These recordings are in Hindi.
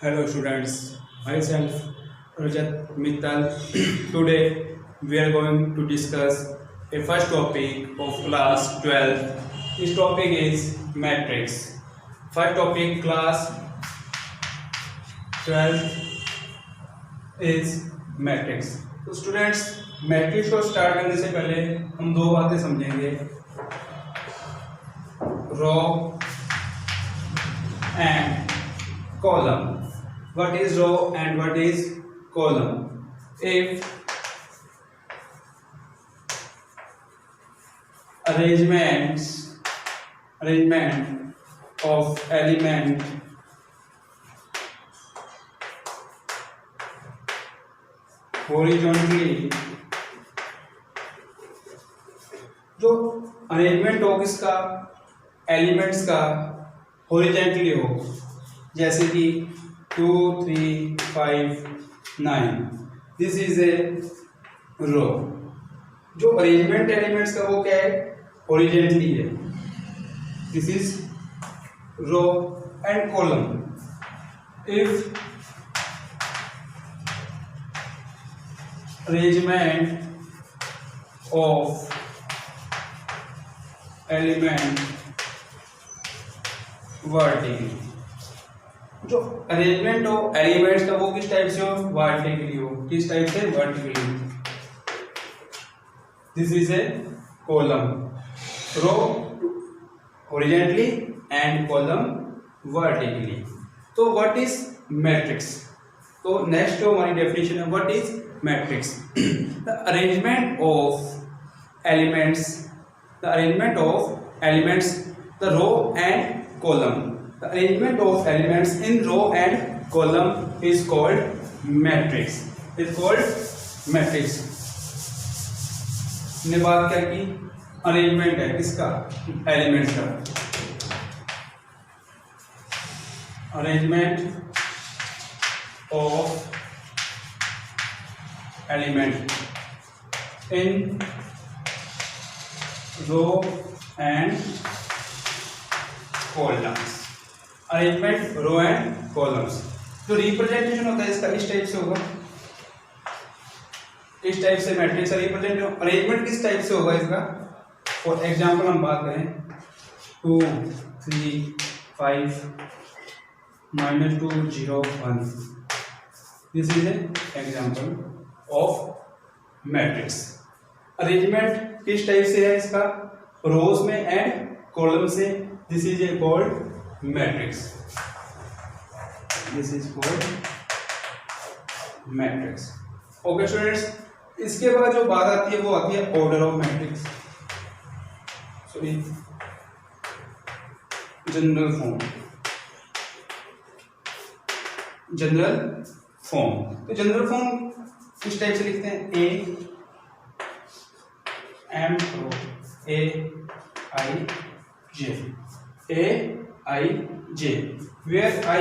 Hello students, myself Rajat Mittal. Today we are going to discuss a first topic of class 12. This topic is matrix. First topic class 12 is matrix. तो स्टूडेंट्स मैट्रिक्स को स्टार्ट करने से पहले हम दो बातें समझेंगे, row and column. What is row and what is column? If arrangement of element horizontally, जो अरेंजमेंट हो किसका, एलिमेंट्स का हॉरिजॉन्टली हो, जैसे कि 2, 3, 5, 9, दिस इज ए रो. जो अरेंजमेंट एलिमेंट्स का वो क्या है, हॉरिजॉन्टली है. This is row and column. If arrangement of element vertically, जो अरेंजमेंट हो एलिमेंट्स का वो किस टाइप से हो, वर्टिकली हो. किस टाइप से, vertically. This is a column. Row horizontally and column vertically. तो व्हाट इज मैट्रिक्स. तो नेक्स्ट जो हमारी डेफिनेशन है, what is matrix. The arrangement of elements, the arrangement of elements, the row and column. The arrangement of elements in row and column is called matrix. Is called matrix. ने बात क्या की, अरेंजमेंट है किसका, एलिमेंट्स का. Arrangement of element in row and columns. Arrangement row and columns. जो रिप्रेजेंटेशन होता है इसका इस टाइप से होगा, इस टाइप से मैट्रिक्स का रिप्रेजेंटेशन. अरेंजमेंट किस टाइप से होगा इसका. फॉर एग्जांपल हम बात करें 2, 3, 5, -2, 0, 1. This is A example of matrix. Arrangement किस टाइप से है इसका, रोज में एंड कॉलम से. This is called matrix. This is called matrix. Okay students, इसके बाद जो बात आती है वो आती है order of matrix. Sorry, general form. General form. तो जनरल फॉर्म किस टाइप से लिखते हैं, A M row A I J. A I J, where I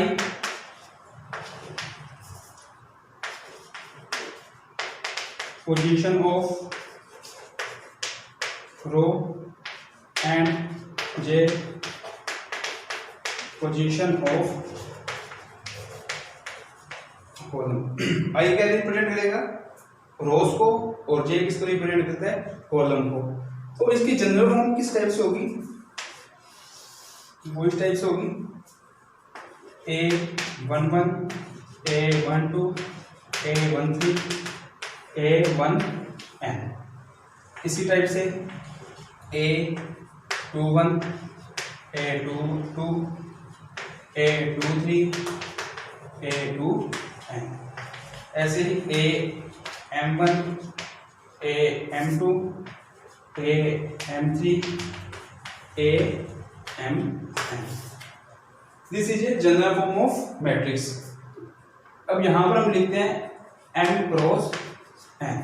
position of row and J position of column. I क्या रिप्रेजेंट करेगा, रोज को, और J किसको रिप्रेजेंट करता है, कॉलम को. तो इसकी जनरल फॉर्म किस टाइप से होगी, वो इस टाइप से होगी, A11, A12, A13, A1n. इसी टाइप से A21, A22, A23, A2n. ऐसे ही AM1, AM2, AM3, AM. This is a general form of matrix. अब यहां पर हम लिखते हैं m क्रॉस n.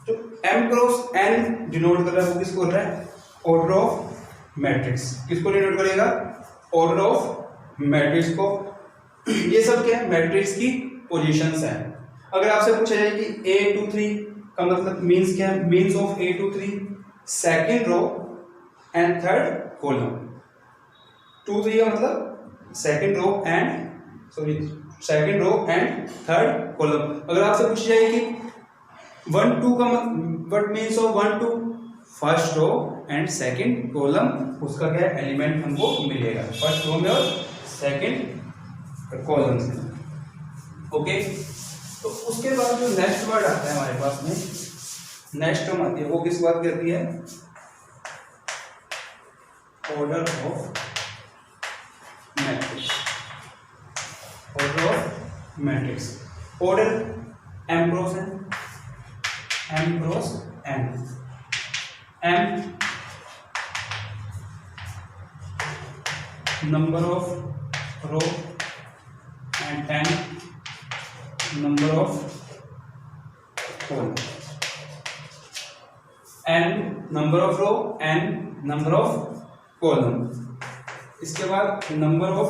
जो m क्रॉस n डिनोट कर रहा है वो किसको कर रहा है, ऑर्डर ऑफ मैट्रिक्स. किसको डिनोट करेगा, ऑर्डर ऑफ मैट्रिक्स को. ये सब क्या है, मैट्रिक्स की पोजीशंस है. अगर आपसे पूछा जाए कि A23 का मतलब मीन्स क्या है, means of A23 second row and third column. 2 3 का मतलब second row and second row and third column. अगर आपसे पूछी जाए कि 1 2 का what means of 1 2, first row and second column, उसका क्या एलिमेंट हमको मिलेगा फर्स्ट रो में और सेकंड कॉलम से। ओके, तो उसके बाद जो नेक्स्ट वर्ड आता है हमारे पास में, नेक्स्ट टर्म आती है, वो किस बात करती है? Order of matrix. Order of matrix, order m cross n, m cross n, m number of row and n number of column, n number of row n number of column। इसके बाद number of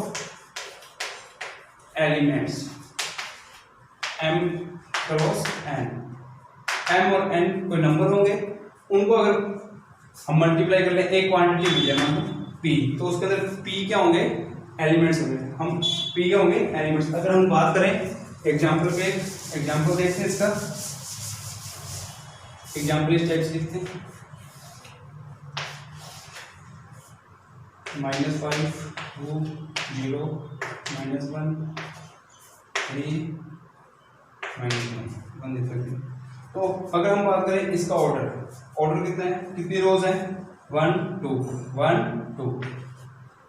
elements m cross n, m और n कोई नंबर होंगे, उनको अगर हम मल्टीप्लाई कर ले, एक क्वांटिटी मिल जाए मान p, तो उसके अंदर p क्या होंगे? एलिमेंट्स होंगे। हम p क्या होंगे? एलिमेंट्स। अगर हम बात करें एग्जाम्पल पे, एग्जाम्पल देखते हैं इसका, एग्जाम्पल इस टाइप से लिखते हैं, -5 2 0 -1 3 -1 लिख सकते हैं। तो अगर हम बात करें इसका ऑर्डर कितना है, कितनी रोज है? 1 2 1 2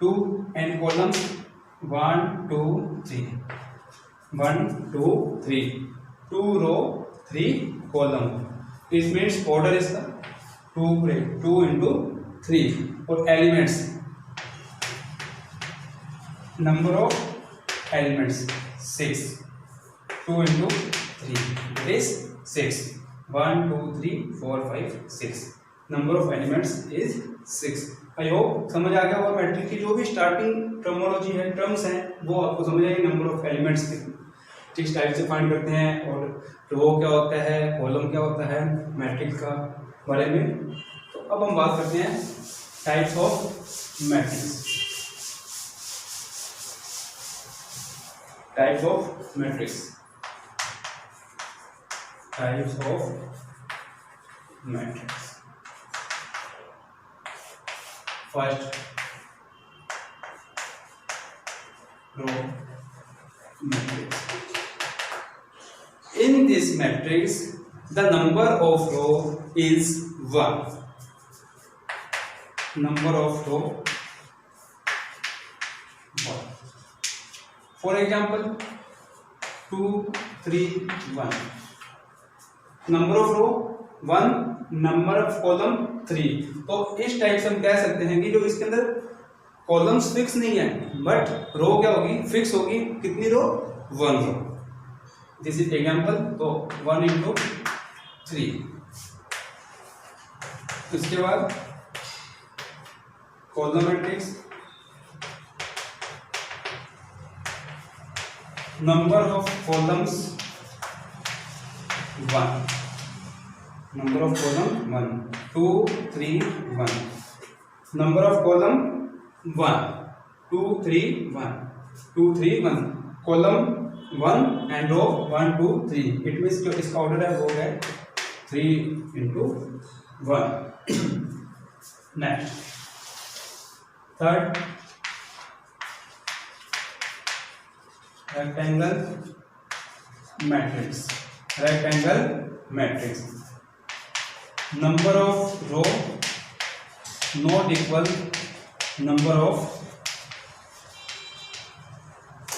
2 and columns 1 2 3 1 2 3 2 row 3 column. It means order इसका 2 इंटू 3 और elements, number of elements 6, 2 into 3 it is 6, 1 2 3 4 5 6, number of elements is 6। I hope समझ आ गया होगा मैट्रिक्स की जो भी स्टार्टिंग टर्मोलॉजी है, टर्म्स हैं, वो आपको समझ आएगी। नंबर ऑफ एलिमेंट्स किस टाइप से फाइंड करते हैं, और रो क्या होता है, कॉलम क्या होता है, मैट्रिक्स का बारे में। तो अब हम बात करते हैं types of matrix. Types of matrix, types of matrix. First row matrix. In this matrix, the number of row is 1. Number of row 1. For example, 2 3 1. Number of row 1, number of column 3। तो इस टाइप से हम कह सकते हैं कि जो इसके अंदर कॉलम्स फिक्स नहीं है, बट रो क्या होगी? फिक्स होगी। कितनी row? 1 row. This is example. तो 1 इंटू 3। इसके बाद column matrix, number of columns 1, number of column 1, 2 3 1, number of column 1 2 3 1 2 3 1, column 1 and row 1 2 3। It means जो इसका ऑर्डर है वो है 3 into 1। Next third rectangle matrix. Rectangle matrix, number of row not equal number of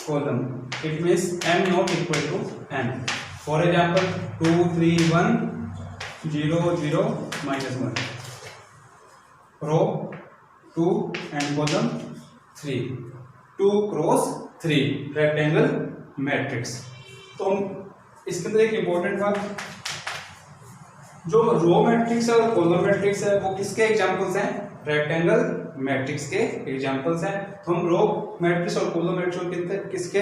column। It means m not equal to n। For example, 2 3 1 0 0 -1, row 2 and column 3, 2 cross 3 rectangle matrix। तो इसके अंदर एक इम्पोर्टेंट बात, जो रो मैट्रिक्स है और कॉलम मैट्रिक्स है वो किसके एग्जांपल्स हैं? रेक्टेंगल मैट्रिक्स के एग्जांपल्स हैं। तो हम रो मैट्रिक्स और कॉलम मैट्रिक्स किसके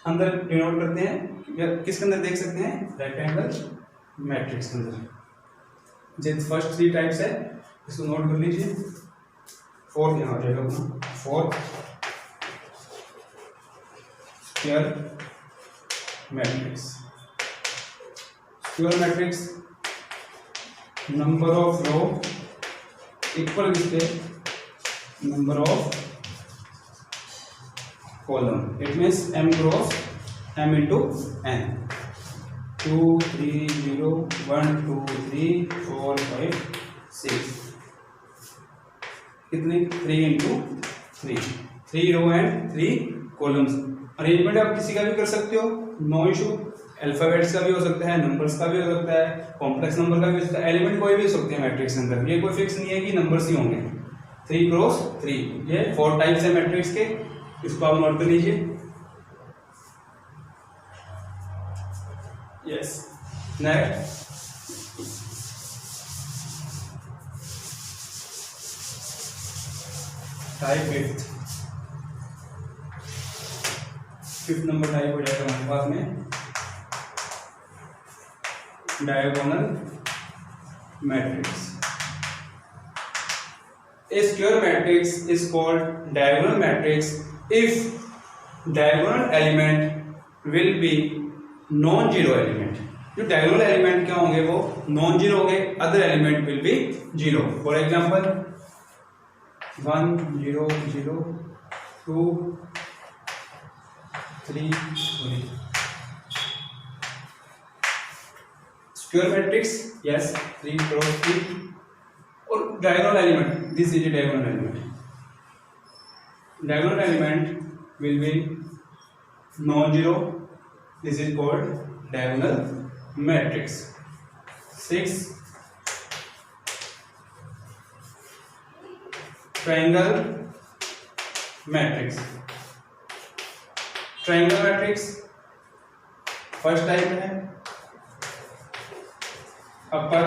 अंदर डिनोट करते हैं, या किसके अंदर देख सकते हैं? रेक्टेंगल मैट्रिक्स के अंदर। जो फर्स्ट 3 टाइप्स है इसको नोट कर लीजिए। फोर्थ यहाँ आ जाएगा अपना, fourth square matrix. Square matrix number of row equal किसके number of column. It means m cross m into n। 2 3 0 1 2 3 4 5 6 कितने 3 into 3 row and 3 columns. Arrangement आप किसी का भी कर सकते हो, नो इशू। अल्फाबेट्स का भी हो सकता है, नंबर्स का भी हो सकता है, कॉम्प्लेक्स नंबर का भी हो सकता है, एलिमेंट कोई भी हो सकते हैं मैट्रिक्स के अंदर। ये कोई फिक्स नहीं है कि नंबर्स ही होंगे। 3 क्रॉस 3 ये 4 टाइप्स है मैट्रिक्स के, इसको आप नोट कर लीजिए। Yes next type fifth number type हो जाएगा हमारे पास में diagonal matrix. A square matrix is called diagonal matrix if diagonal element will be non-zero element। जो diagonal element क्या होंगे वो non-zero होंगे, other element will be zero। For example 1 0 0 2 3 3 square matrix yes 3 cross 3 और diagonal element, this is a diagonal element। Diagonal element will be non-zero, this is called diagonal matrix। 6 triangle matrix। triangle matrix first type है upper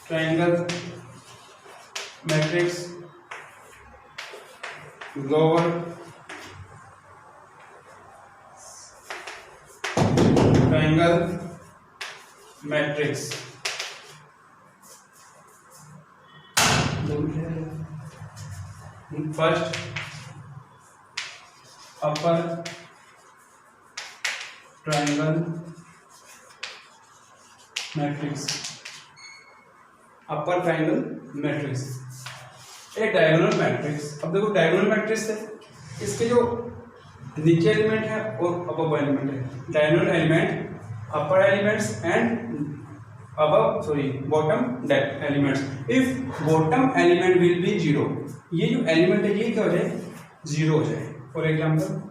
triangle matrix, lower triangle matrix. First upper triangle matrix, upper triangle matrix एक डायगोनल मैट्रिक्स। अब देखो डायगोनल मैट्रिक्स है, इसके जो नीचे एलिमेंट है और अपर एलिमेंट है। Diagonal element upper elements and bottom elements. If bottom element will be zero, ये जो एलिमेंट है ये क्या हो जाए जीरो हो जाए। फॉर एग्जाम्पल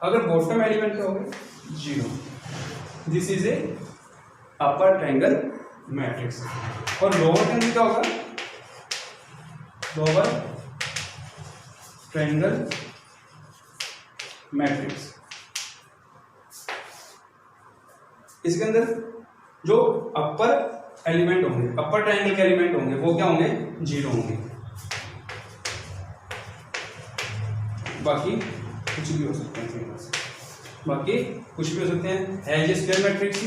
अगर बॉटम एलिमेंट क्या होगा zero, this is A upper triangle matrix. और लोअर ट्रायंगल क्या होगा लोअर ट्रायंगल मैट्रिक्स। इसके अंदर जो अपर एलिमेंट होंगे, अपर ट्रायंगल के एलिमेंट होंगे वो क्या होंगे जीरो होंगे, बाकी कुछ भी हो सकते हैं। बाकी कुछ भी हो सकते हैं। है ये स्क्वायर मैट्रिक्स,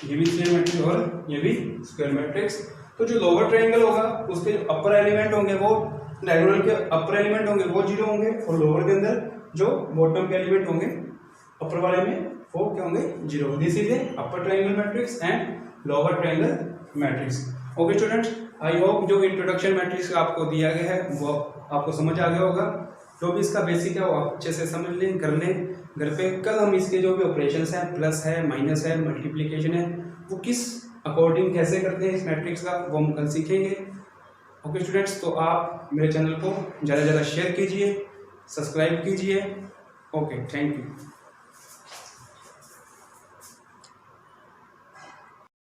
ये भी स्क्वायर मैट्रिक्स और ये भी स्क्वायर मैट्रिक्स। तो जो लोअर ट्रायंगल होगा उसके जो अपर एलिमेंट होंगे वो डायगोनल के अपर एलिमेंट होंगे वो जीरो होंगे, और लोअर के अंदर जो बॉटम के एलिमेंट होंगे अपर वाले में वो क्या होंगे zero. This is A upper triangle matrix and lower triangle matrix. Okay students, I hope जो इंट्रोडक्शन मैट्रिक्स आपको दिया गया है वो आपको समझ आ गया होगा। जो भी इसका बेसिक है वो आप अच्छे से समझ लें, कर लें घर पे। कल हम इसके जो भी ऑपरेशंस हैं, प्लस है, माइनस है, मल्टीप्लिकेशन है, वो किस अकॉर्डिंग कैसे करते हैं इस मैट्रिक्स का, वो हम कल सीखेंगे। ओके स्टूडेंट्स, तो आप मेरे चैनल को ज़्यादा से ज़्यादा शेयर कीजिए, सब्सक्राइब कीजिए। Okay, thank you.